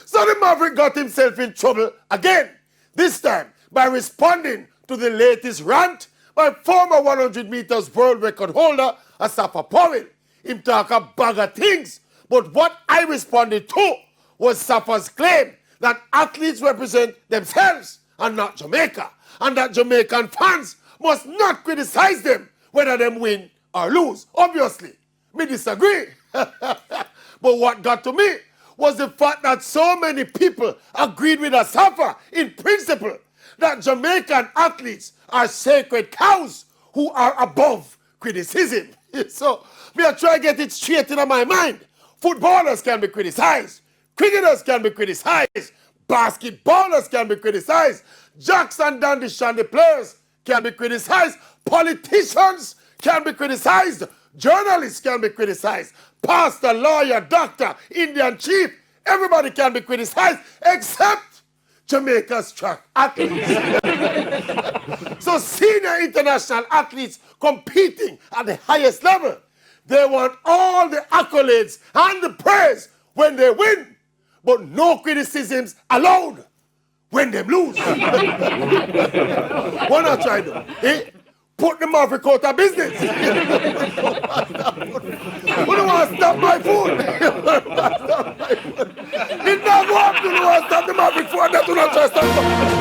So the Maverick got himself in trouble again, this time by responding to the latest rant by former 100 meters world record holder Asafa Powell. Him talk a bag of things, but what I responded to was Safa's claim that athletes represent themselves and not Jamaica, and that Jamaican fans must not criticize them whether them win or lose. Obviously, me disagree. But what got to me was the fact that so many people agreed with Asafa in principle that Jamaican athletes are sacred cows who are above criticism. So, me I try to get it straight in my mind. Footballers can be criticized. Cricketers can be criticized. Basketballers can be criticized. Jacks and Dandy Shandy players can be criticized. Politicians can be criticized. Journalists can be criticized. Pastor, lawyer, doctor, Indian chief, everybody can be criticized except Jamaica's track athletes. So senior international athletes competing at the highest level, they want all the accolades and the praise when they win, but no criticisms allowed when they lose. What not try to do? Eh? Put the Maverick out of business. Who don't want to stop my food? It not go up to the one stop the Maverick food. That's what I'm trying to stop.